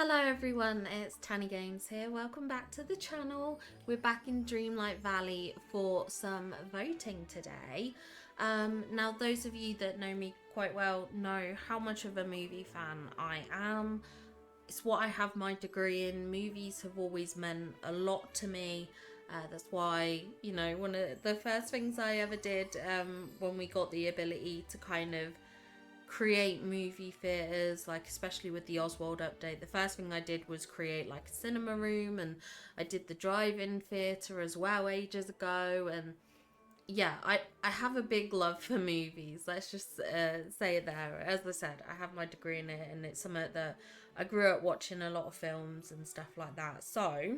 Hello everyone, it's Tanny Games here. Welcome back to the channel. We're back in Dreamlight Valley for some voting today. Now those of you that know me quite well know how much of a movie fan I am. It's what I have my degree in. Movies have always meant a lot to me. That's why, you know, one of the first things I ever did when we got the ability to kind of create movie theaters, like especially with the Oswald update, the first thing I did was create like a cinema room, and I did the drive-in theater as well ages ago. And yeah, I have a big love for movies. Let's just say it there. As I said, I have my degree in it, and it's something that I grew up watching a lot of films and stuff like that. So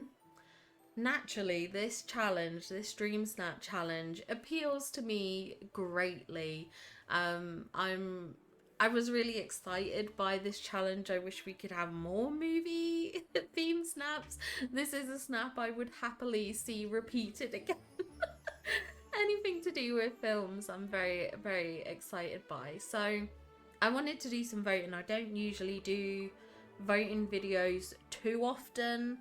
naturally, this challenge, this Dreamsnap challenge, appeals to me greatly. I was really excited by this challenge. I wish we could have more movie theme snaps. This is a snap I would happily see repeated again. Anything to do with films, I'm very, very excited by. So I wanted to do some voting. I don't usually do voting videos too often,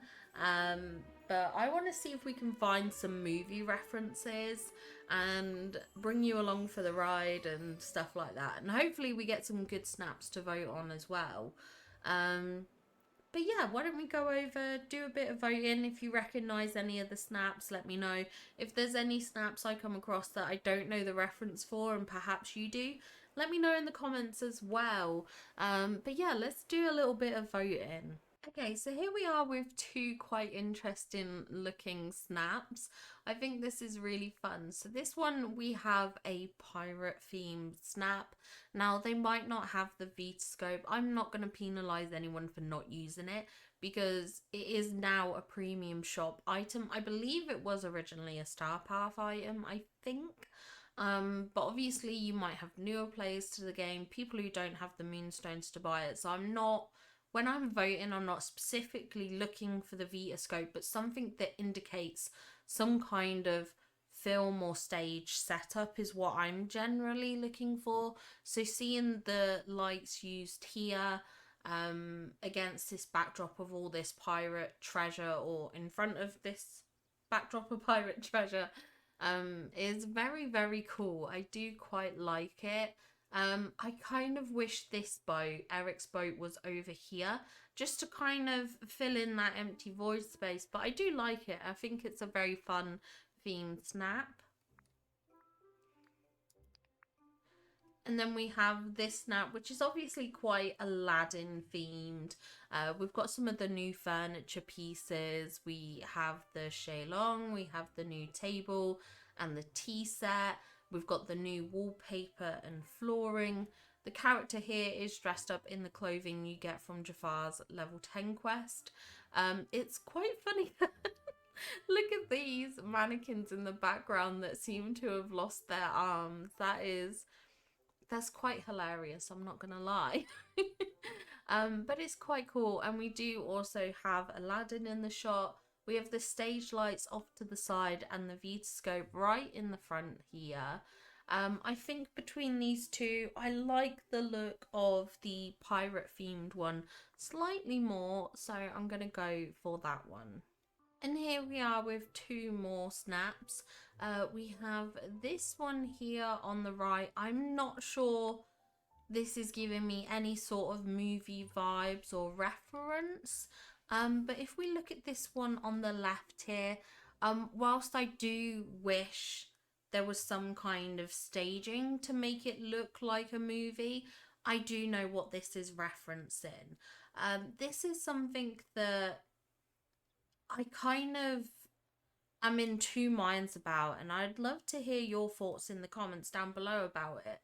but I want to see if we can find some movie references and bring you along for the ride and stuff like that. And hopefully we get some good snaps to vote on as well. But yeah, why don't we go over, do a bit of voting. If you recognise any of the snaps, let me know. If there's any snaps I come across that I don't know the reference for and perhaps you do, let me know in the comments as well. But yeah, let's do a little bit of voting. Okay, so here we are with two quite interesting looking snaps. I think this is really fun. So this one we have a pirate themed snap. Now they might not have the Vita scope. I'm not going to penalize anyone for not using it because it is now a premium shop item. I believe it was originally a Star Path item, I think. But obviously you might have newer players to the game, people who don't have the moonstones to buy it. So when I'm voting, I'm not specifically looking for the Vita scope, but something that indicates some kind of film or stage setup is what I'm generally looking for. So seeing the lights used here against this backdrop of all this pirate treasure, or in front of this backdrop of pirate treasure, is very, very cool. I do quite like it. I kind of wish this boat, Eric's boat, was over here just to kind of fill in that empty void space, but I do like it. I think it's a very fun themed snap. And then we have this snap, which is obviously quite Aladdin themed. We've got some of the new furniture pieces. We have the Shalong, we have the new table and the tea set. We've got the new wallpaper and flooring. The character here is dressed up in the clothing you get from Jafar's level 10 quest. It's quite funny. Look at these mannequins in the background that seem to have lost their arms. That's quite hilarious, I'm not gonna lie. But it's quite cool. And we do also have Aladdin in the shot. We have the stage lights off to the side and the Vita scope right in the front here. I think between these two, I like the look of the pirate themed one slightly more, so I'm gonna go for that one. And here we are with two more snaps. We have this one here on the right. I'm not sure this is giving me any sort of movie vibes or reference. But if we look at this one on the left here, whilst I do wish there was some kind of staging to make it look like a movie, I do know what this is referencing. This is something that I kind of am in two minds about, and I'd love to hear your thoughts in the comments down below about it.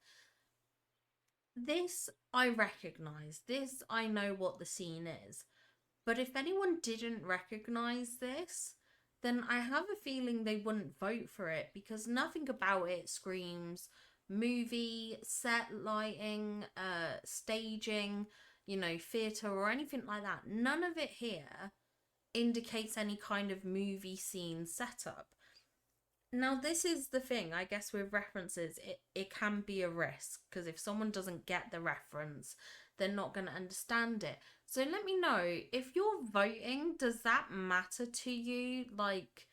This I recognize, this I know what the scene is, but if anyone didn't recognize this, then I have a feeling they wouldn't vote for it because nothing about it screams movie, set lighting, staging, you know, theatre or anything like that. None of it here indicates any kind of movie scene setup. Now, this is the thing, I guess, with references, it can be a risk because if someone doesn't get the reference, they're not going to understand it. So let me know if you're voting, does that matter to you? Like,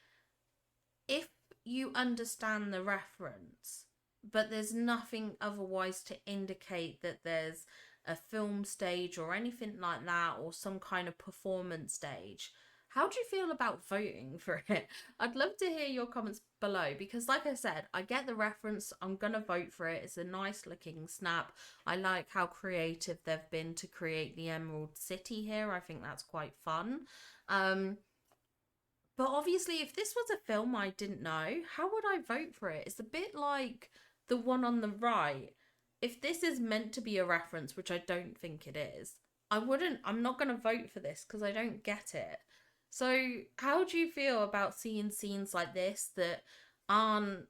if you understand the reference, but there's nothing otherwise to indicate that there's a film stage or anything like that, or some kind of performance stage, how do you feel about voting for it? I'd love to hear your comments below because, like I said, I get the reference. I'm going to vote for it. It's a nice looking snap. I like how creative they've been to create the Emerald City here. I think that's quite fun. Um, but obviously, if this was a film I didn't know, how would I vote for it? It's a bit like the one on the right. If this is meant to be a reference, which I don't think it is, I'm not going to vote for this because I don't get it. So, how do you feel about seeing scenes like this that aren't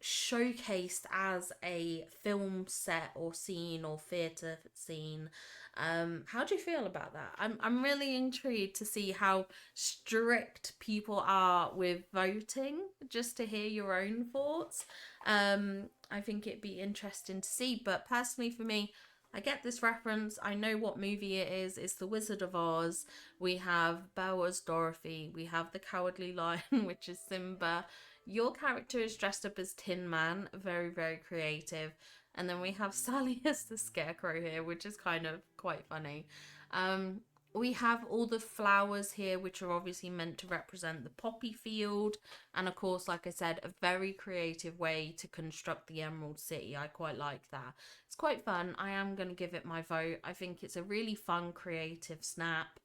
showcased as a film set or scene or theatre scene? How do you feel about that? I'm really intrigued to see how strict people are with voting, just to hear your own thoughts. I think it'd be interesting to see. But personally, for me, I get this reference. I know what movie it is. It's The Wizard of Oz. We have Belle as Dorothy. We have the Cowardly Lion, which is Simba. Your character is dressed up as Tin Man. Very, very creative. And then we have Sally as the Scarecrow here, which is kind of quite funny. Um, we have all the flowers here, which are obviously meant to represent the poppy field. And of course, like I said, a very creative way to construct the Emerald City. I quite like that. It's quite fun. I am going to give it my vote. I think it's a really fun, creative snap.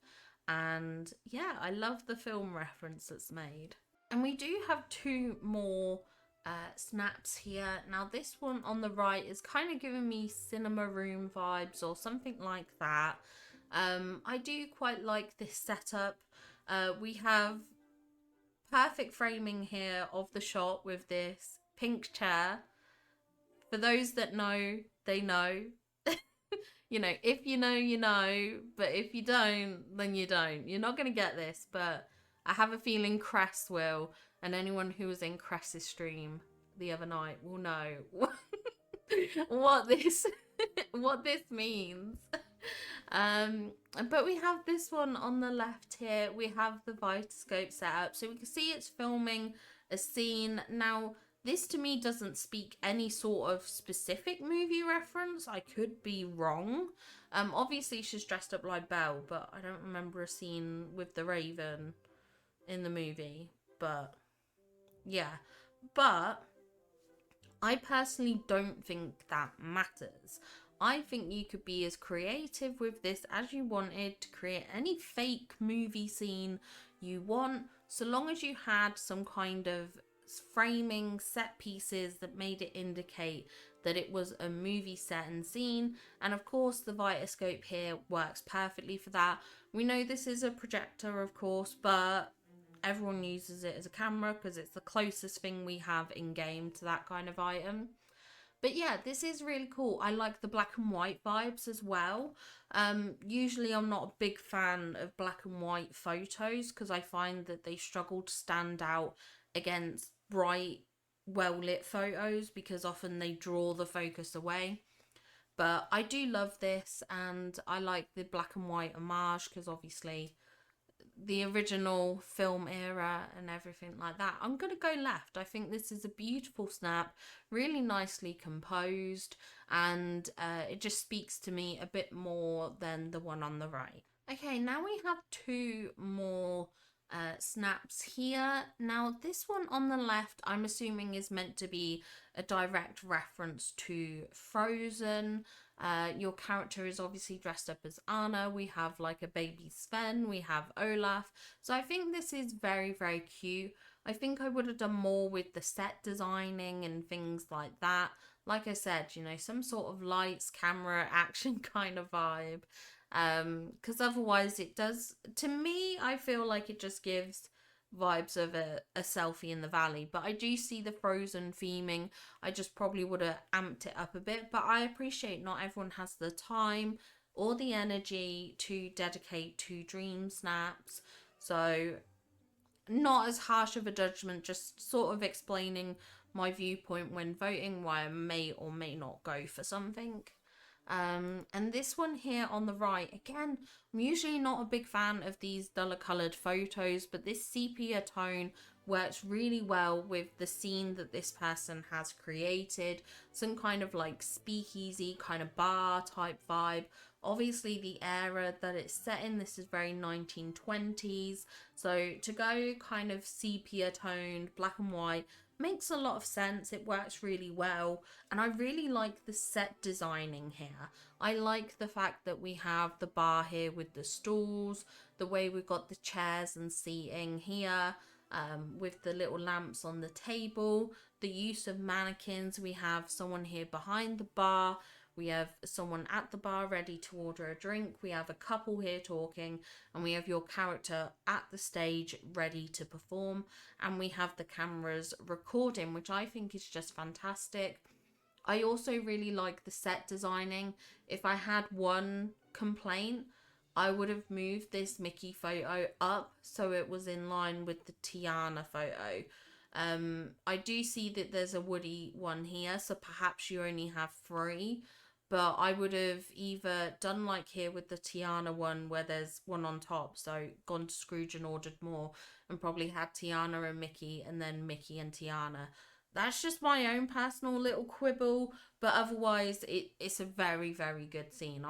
And yeah, I love the film reference that's made. And we do have two more snaps here. Now, this one on the right is kind of giving me cinema room vibes or something like that. I do quite like this setup. We have perfect framing here of the shot with this pink chair. For those that know, they know. You know, if you know, you know, but if you don't, then you don't. You're not going to get this, but I have a feeling Cress will, and anyone who was in Cress's stream the other night will know what this what this means. Um, but we have this one on the left here. We have the Vitascope set up, so we can see it's filming a scene. Now, this to me doesn't speak any sort of specific movie reference. I could be wrong. Obviously she's dressed up like Belle, but I don't remember a scene with the Raven in the movie. But yeah, but I personally don't think that matters. I think you could be as creative with this as you wanted to create any fake movie scene you want, so long as you had some kind of framing set pieces that made it indicate that it was a movie set and scene. And of course, the Vitascope here works perfectly for that. We know this is a projector, of course, but everyone uses it as a camera because it's the closest thing we have in game to that kind of item. But yeah, this is really cool. I like the black and white vibes as well. Usually I'm not a big fan of black and white photos because I find that they struggle to stand out against bright, well lit photos because often they draw the focus away. But I do love this, and I like the black and white homage because obviously the original film era and everything like that. I'm going to go left. I think this is a beautiful snap, really nicely composed, and it just speaks to me a bit more than the one on the right. Okay, now we have two more snaps here. Now, this one on the left, I'm assuming is meant to be a direct reference to Frozen. Your character is obviously dressed up as Anna. We have like a baby Sven. We have Olaf. So I think this is very, very cute. I think I would have done more with the set designing and things like that. Like I said, you know, some sort of lights, camera, action kind of vibe. Because otherwise it does, to me, I feel like it just gives vibes of a selfie in the valley. But I do see the Frozen theming. I just probably would have amped it up a bit, but I appreciate not everyone has the time or the energy to dedicate to Dreamsnaps. So not as harsh of a judgment, just sort of explaining my viewpoint when voting, why I may or may not go for something. And this one here on the right, again, I'm usually not a big fan of these duller coloured photos, but this sepia tone works really well with the scene that this person has created. Some kind of like speakeasy kind of bar type vibe. Obviously the era that it's set in, this is very 1920s. So to go kind of sepia toned, black and white, makes a lot of sense. It works really well, and I really like the set designing here. I like the fact that we have the bar here with the stools, the way we've got the chairs and seating here, with the little lamps on the table, the use of mannequins. We have someone here behind the bar, we have someone at the bar ready to order a drink, we have a couple here talking, and we have your character at the stage ready to perform, and we have the cameras recording, which I think is just fantastic. I also really like the set designing. If I had one complaint, I would have moved this Mickey photo up so it was in line with the Tiana photo. I do see that there's a Woody one here, so perhaps you only have three, but I would have either done like here with the Tiana one where there's one on top, so gone to Scrooge and ordered more, and probably had Tiana and Mickey and then Mickey and Tiana. That's just my own personal little quibble, but otherwise it's a very, very good scene.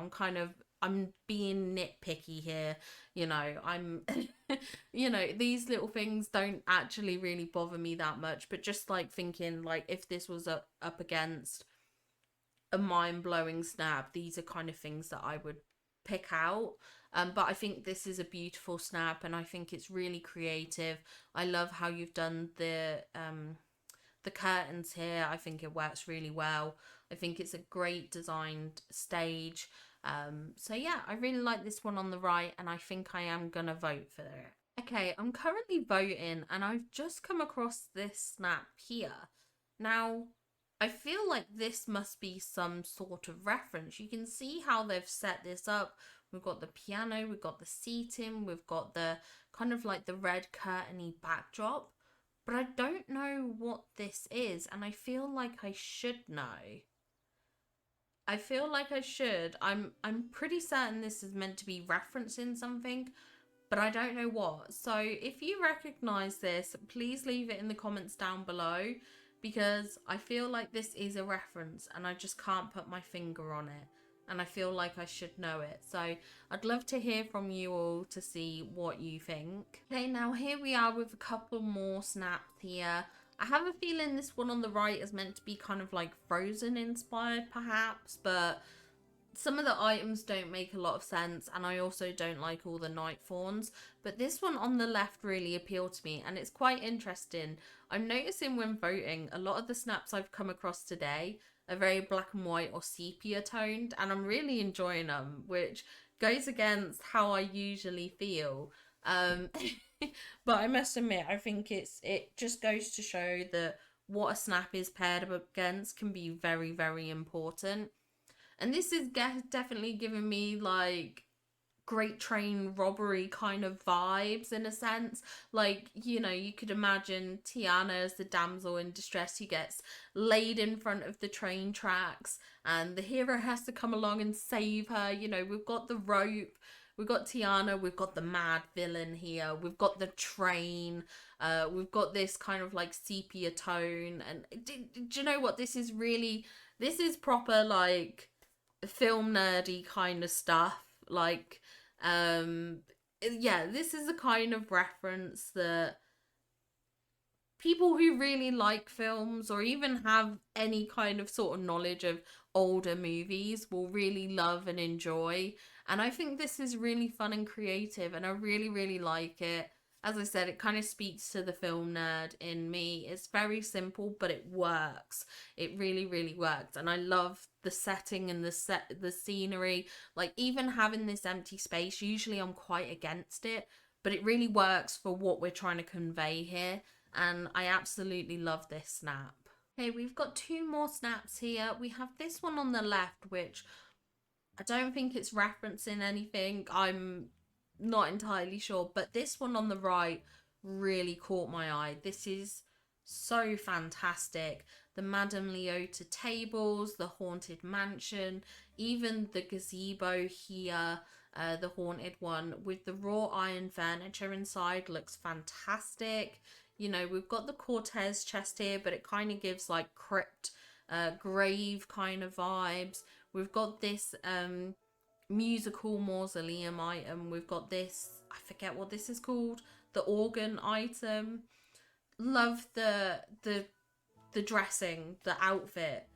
I'm being nitpicky here, I'm these little things don't actually really bother me that much, but just like thinking like if this was up against a mind-blowing snap, these are kind of things that I would pick out. But I think this is a beautiful snap, and I think it's really creative. I love how you've done the curtains here. I think it works really well. I think it's a great designed stage. So yeah, I really like this one on the right, and I think I am gonna vote for it. Okay, I'm currently voting, and I've just come across this snap here. Now, I feel like this must be some sort of reference. You can see how they've set this up. We've got the piano, we've got the seating, we've got the kind of like the red curtainy backdrop. But I don't know what this is, and I feel like I should know. I feel like I should. I'm pretty certain this is meant to be referencing something, but I don't know what. So if you recognize this, please leave it in the comments down below, because I feel like this is a reference and I just can't put my finger on it. And I feel like I should know it. So I'd love to hear from you all to see what you think. Okay, now here we are with a couple more snaps here. I have a feeling this one on the right is meant to be kind of like Frozen inspired perhaps, but some of the items don't make a lot of sense, and I also don't like all the night fawns, but this one on the left really appealed to me, and it's quite interesting. I'm noticing when voting, a lot of the snaps I've come across today are very black and white or sepia toned, and I'm really enjoying them, which goes against how I usually feel. Um, but I must admit, I think it just goes to show that what a snap is paired up against can be very, very important. And this is definitely giving me like Great Train Robbery kind of vibes in a sense. Like, you could imagine Tiana as the damsel in distress who gets laid in front of the train tracks, and the hero has to come along and save her. We've got the rope, we've got Tiana, we've got the mad villain here, we've got the train, we've got this kind of like sepia tone. And do you know what? This is proper like film nerdy kind of stuff. Like, yeah, this is a kind of reference that people who really like films or even have any kind of sort of knowledge of older movies will really love and enjoy. And I think this is really fun and creative, and I really, really like it. As I said, it kind of speaks to the film nerd in me. It's very simple, but it works. It really, really works. And I love the setting and the scenery. Like, even having this empty space, usually I'm quite against it, but it really works for what we're trying to convey here. And I absolutely love this snap. Okay, we've got two more snaps here. We have this one on the left, which I don't think it's referencing anything. I'm not entirely sure, but this one on the right really caught my eye. This is so fantastic. The Madame Leota tables, the haunted mansion, even the gazebo here, the haunted one with the raw iron furniture inside looks fantastic. You know, we've got the Cortez chest here, but it kind of gives like crypt, grave kind of vibes. We've got this musical mausoleum item. We've got this, I forget what this is called, the organ item. Love the dressing, the outfit,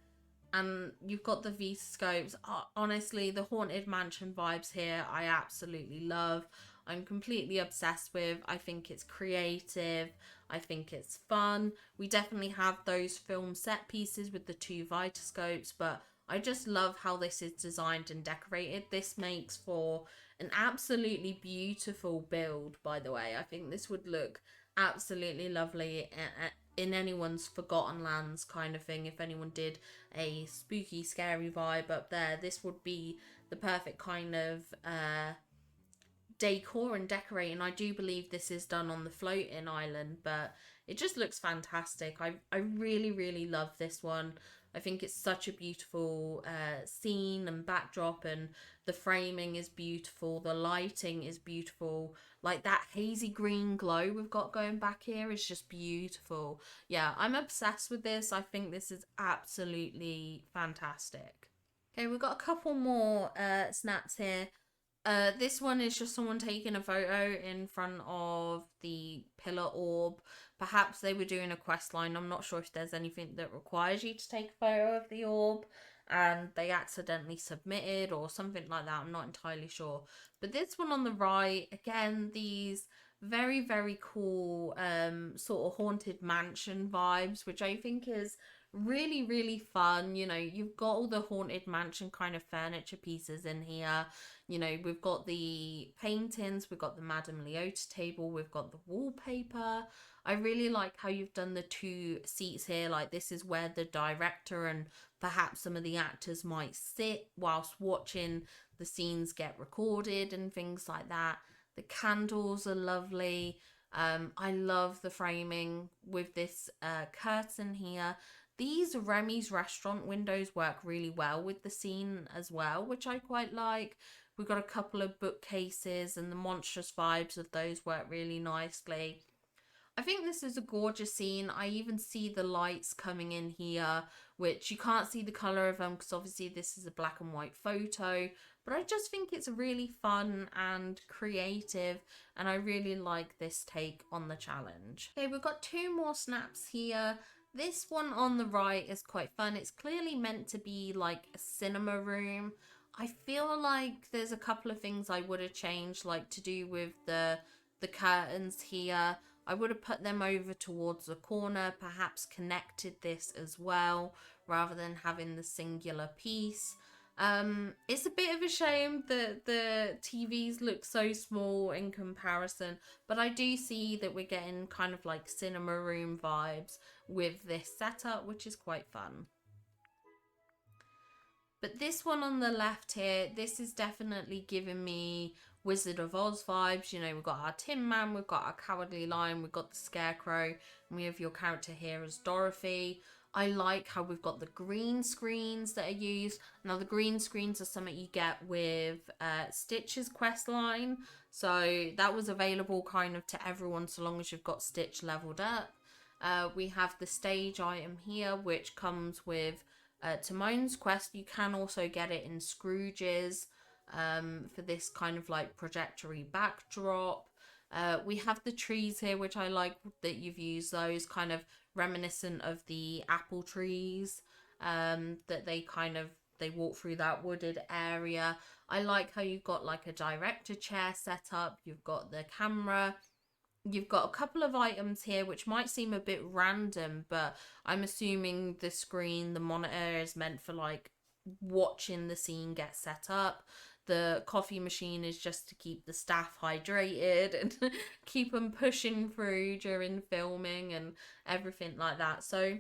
and you've got the V scopes. Honestly, the haunted mansion vibes here I absolutely love. I'm completely obsessed with. I think it's creative, I think it's fun. We definitely have those film set pieces with the two vitascopes, but I just love how this is designed and decorated. This makes for an absolutely beautiful build, by the way. I think this would look absolutely lovely in anyone's Forgotten Lands kind of thing. If anyone did a spooky, scary vibe up there, this would be the perfect kind of decor and decorating. I do believe this is done on the floating island, but it just looks fantastic. I really, really love this one. I think it's such a beautiful scene and backdrop, and the framing is beautiful. The lighting is beautiful. Like that hazy green glow we've got going back here is just beautiful. Yeah, I'm obsessed with this. I think this is absolutely fantastic. Okay, we've got a couple more snaps here. This one is just someone taking a photo in front of the pillar orb. Perhaps they were doing a quest line. I'm not sure if there's anything that requires you to take a photo of the orb and they accidentally submitted or something like that. I'm not entirely sure. But this one on the right, again, these very, very cool sort of haunted mansion vibes, which I think is really, really fun. You know, you've got all the haunted mansion kind of furniture pieces in here. You know, we've got the paintings, we've got the Madame Leota table, we've got the wallpaper. I really like how you've done the two seats here. Like, this is where the director and perhaps some of the actors might sit whilst watching the scenes get recorded and things like that. The candles are lovely. I love the framing with this curtain here. These Remy's restaurant windows work really well with the scene as well, which I quite like. We've got a couple of bookcases and the monstrous vibes of those work really nicely. I think this is a gorgeous scene. I even see the lights coming in here, which you can't see the colour of them because obviously this is a black and white photo. But I just think it's really fun and creative, and I really like this take on the challenge. Okay, we've got two more snaps here. This one on the right is quite fun. It's clearly meant to be like a cinema room. I feel like there's a couple of things I would have changed, like to do with the curtains here. I would have put them over towards the corner, perhaps connected this as well, rather than having the singular piece. It's a bit of a shame that the TVs look so small in comparison, but I do see that we're getting kind of like cinema room vibes with this setup, which is quite fun. But this one on the left here, this is definitely giving me Wizard of Oz vibes. You know, we've got our Tin Man, we've got our Cowardly Lion, we've got the Scarecrow, and we have your character here as Dorothy. I like how we've got the green screens that are used. Now, the green screens are something you get with Stitch's quest line. So that was available kind of to everyone so long as you've got Stitch leveled up. We have the stage item here, which comes with Timon's quest. You can also get it in Scrooge's for this kind of like projectory backdrop. We have the trees here, which I like that you've used those, kind of reminiscent of the apple trees that they walk through that wooded area. I like how you've got like a director chair set up. You've got the camera. You've got a couple of items here which might seem a bit random, but I'm assuming the screen, the monitor is meant for like watching the scene get set up. The coffee machine is just to keep the staff hydrated and keep them pushing through during filming and everything like that. So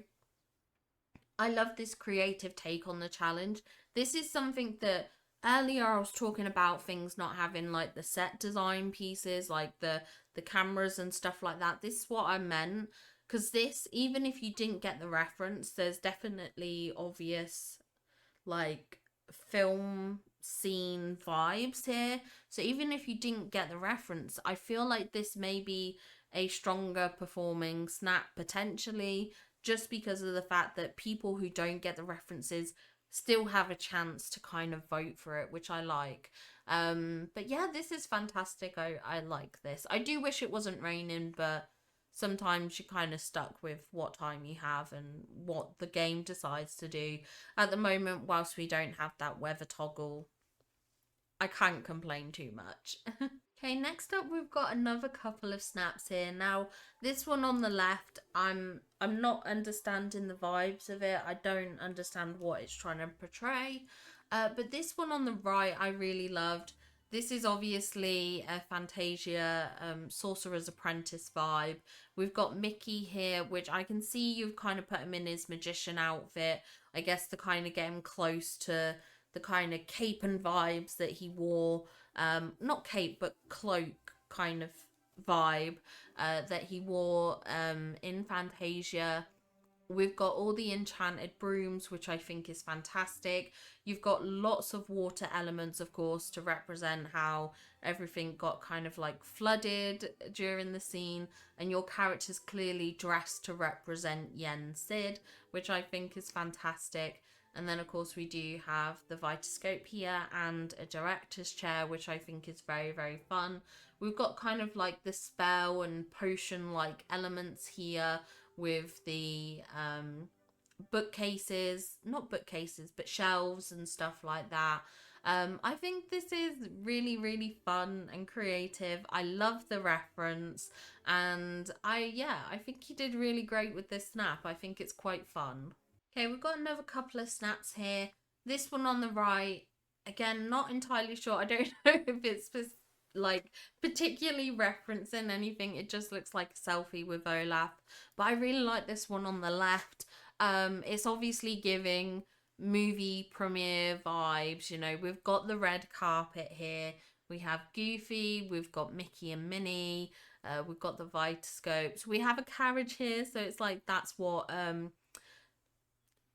I love this creative take on the challenge. This is something that Earlier I was talking about things not having like the set design pieces, like the cameras and stuff like that. This is what I meant, because this, even if you didn't get the reference, there's definitely obvious like film scene vibes here. So even if you didn't get the reference, I feel like this may be a stronger performing snap potentially, just because of the fact that people who don't get the references still have a chance to kind of vote for it, which I like. But yeah, this is fantastic. I like this. I do wish it wasn't raining, but sometimes you're kind of stuck with what time you have and what the game decides to do. At the moment, whilst we don't have that weather toggle, I can't complain too much. Okay, next up we've got another couple of snaps here. Now, this one on the left, I'm not understanding the vibes of it. I don't understand what it's trying to portray. But this one on the right, I really loved. This is obviously a Fantasia Sorcerer's Apprentice vibe. We've got Mickey here, which I can see you've kind of put him in his magician outfit, I guess, to kind of get him close to the kind of cape and vibes that he wore, not cape but cloak kind of vibe that he wore in Fantasia. We've got all the enchanted brooms, which I think is fantastic. You've got lots of water elements, of course, to represent how everything got kind of like flooded during the scene. And your character's clearly dressed to represent Yen Sid, which I think is fantastic. And then, of course, we do have the Vitascope here and a director's chair, which I think is very, very fun. We've got kind of like the spell and potion like elements here with the bookcases, not bookcases, but shelves and stuff like that. I think this is really, really fun and creative. I love the reference, and I think he did really great with this snap. I think it's quite fun. Okay, we've got another couple of snaps here. This one on the right, again, not entirely sure. I don't know if it's like particularly referencing anything. It just looks like a selfie with Olaf. But I really like this one on the left. It's obviously giving movie premiere vibes. You know, we've got the red carpet here. We have Goofy, we've got Mickey and Minnie, we've got the Vitascopes. We have a carriage here, so it's like that's what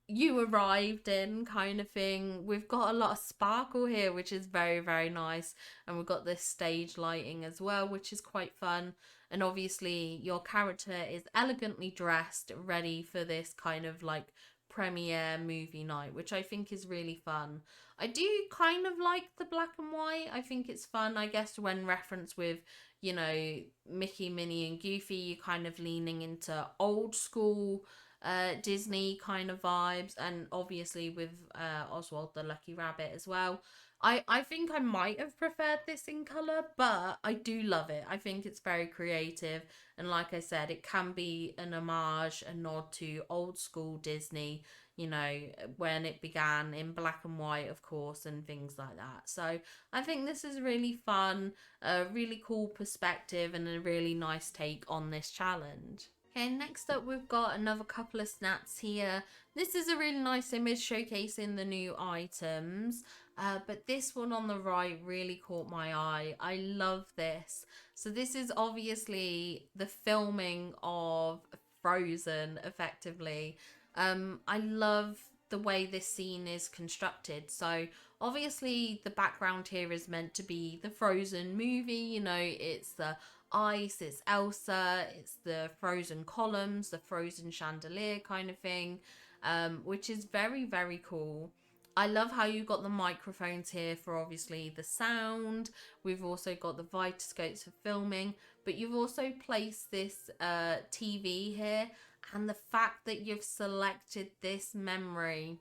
you arrived in kind of thing. We've got a lot of sparkle here, which is very, very nice. And we've got this stage lighting as well, which is quite fun. And obviously your character is elegantly dressed, ready for this kind of like premiere movie night, which I think is really fun. I do kind of like the black and white. I think it's fun, I guess, when reference with, you know, Mickey, Minnie and Goofy, you're kind of leaning into old school Disney kind of vibes, and obviously with Oswald the Lucky Rabbit as well. I think I might have preferred this in colour, but I do love it. I think it's very creative, and like I said, it can be an homage, a nod to old school Disney, you know, when it began in black and white, of course, and things like that. So I think this is really fun, a really cool perspective, and a really nice take on this challenge. Okay, next up we've got another couple of snaps here. This is a really nice image showcasing the new items, but this one on the right really caught my eye. I love this. So this is obviously the filming of Frozen, effectively. I love the way this scene is constructed. So obviously the background here is meant to be the Frozen movie, you know, it's the ice, it's Elsa, it's the frozen columns, the frozen chandelier kind of thing, which is very, very cool. I love how you got the microphones here for obviously the sound. We've also got the Vitascopes for filming, but you've also placed this TV here, and the fact that you've selected this memory,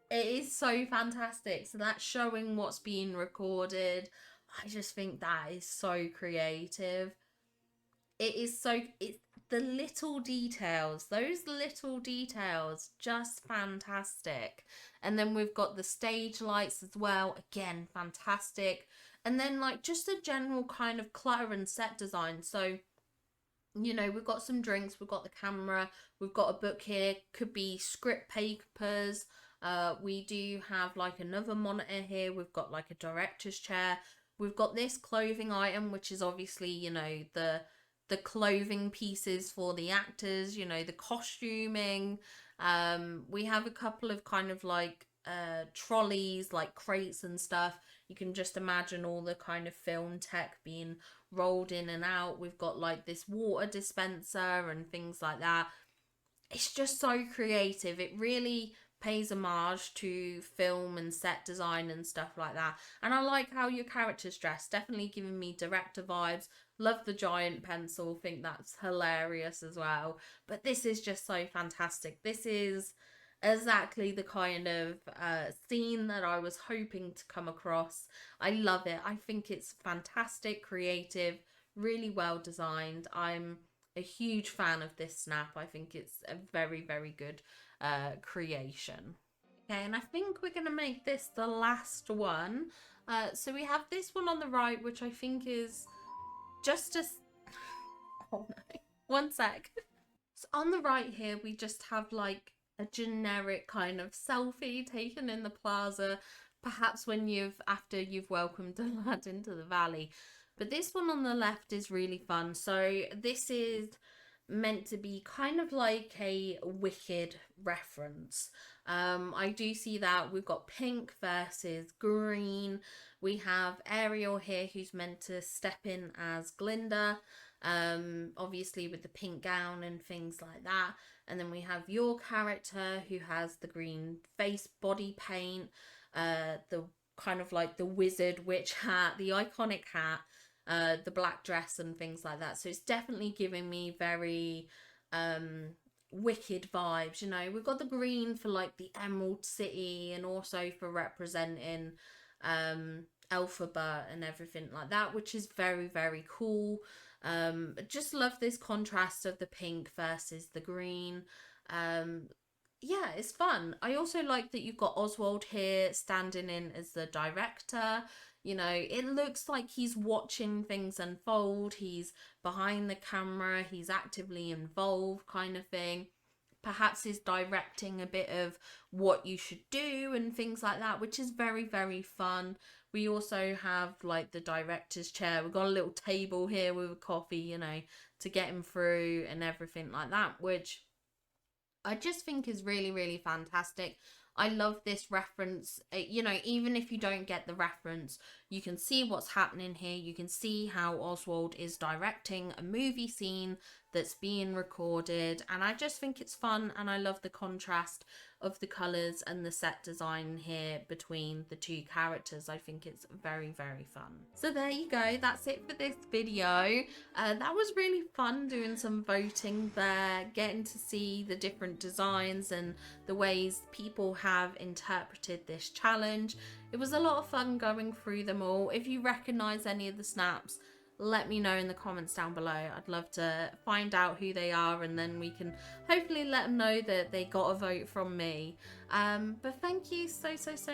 it is so fantastic. So that's showing what's being recorded. I just think that is so creative. It is so, it's the little details, those little details, just fantastic. And then we've got the stage lights as well, again, fantastic. And then like just a general kind of clutter and set design. So, you know, we've got some drinks, we've got the camera, we've got a book here, could be script papers, We do have like another monitor here. We've got like a director's chair. We've got this clothing item, which is obviously, you know, the clothing pieces for the actors, you know, the costuming. We have a couple of kind of like trolleys, like crates and stuff. You can just imagine all the kind of film tech being rolled in and out. We've got like this water dispenser and things like that. It's just so creative. It really pays homage to film and set design and stuff like that. And I like how your character's dressed. Definitely giving me director vibes. Love the giant pencil. Think that's hilarious as well. But this is just so fantastic. This is exactly the kind of scene that I was hoping to come across. I love it. I think it's fantastic, creative, really well designed. I'm a huge fan of this snap. I think it's a very, very good creation. Okay, and I think we're going to make this the last one. So we have this one on the right, which I think is just a... Oh no, one sec. So on the right here, we just have like a generic kind of selfie taken in the plaza, perhaps when after you've welcomed Aladdin to the valley. But this one on the left is really fun. So this is meant to be kind of like a Wicked reference. I do see that we've got pink versus green. We have Ariel here who's meant to step in as Glinda, obviously with the pink gown and things like that. And then we have your character who has the green face body paint, the kind of like the wizard witch hat, the iconic hat, the black dress and things like that. So it's definitely giving me very Wicked vibes. You know, we've got the green for like the Emerald City and also for representing Alphabet and everything like that, which is very, very cool. Just love this contrast of the pink versus the green. Yeah, it's fun. I also like that you've got Oswald here standing in as the director. You know, it looks like he's watching things unfold. He's behind the camera. He's actively involved, kind of thing. Perhaps he's directing a bit of what you should do and things like that, which is very, very fun. We also have like the director's chair. We've got a little table here with a coffee, you know, to get him through and everything like that, which I just think is really, really fantastic. I love this reference. You know, even if you don't get the reference, you can see what's happening here. You can see how Oswald is directing a movie scene that's being recorded. And I just think it's fun. And I love the contrast of the colours and the set design here between the two characters. I think it's very, very fun. So there you go. That's it for this video. That was really fun doing some voting there, getting to see the different designs and the ways people have interpreted this challenge. It was a lot of fun going through them all. If you recognise any of the snaps, let me know in the comments down below. I'd love to find out who they are, and then we can hopefully let them know that they got a vote from me. But thank you so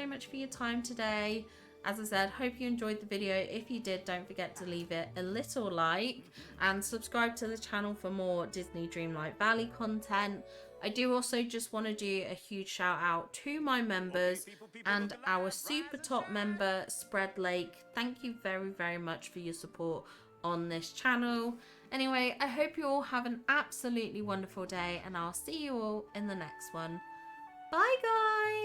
much for your time today. As I said, hope you enjoyed the video. If you did, don't forget to leave it a little like and subscribe to the channel for more Disney Dreamlight Valley content. I do also just want to do a huge shout out to my members and our super top member, Spread Lake. Thank you very much for your support on this channel. Anyway, I hope you all have an absolutely wonderful day, and I'll see you all in the next one. Bye guys!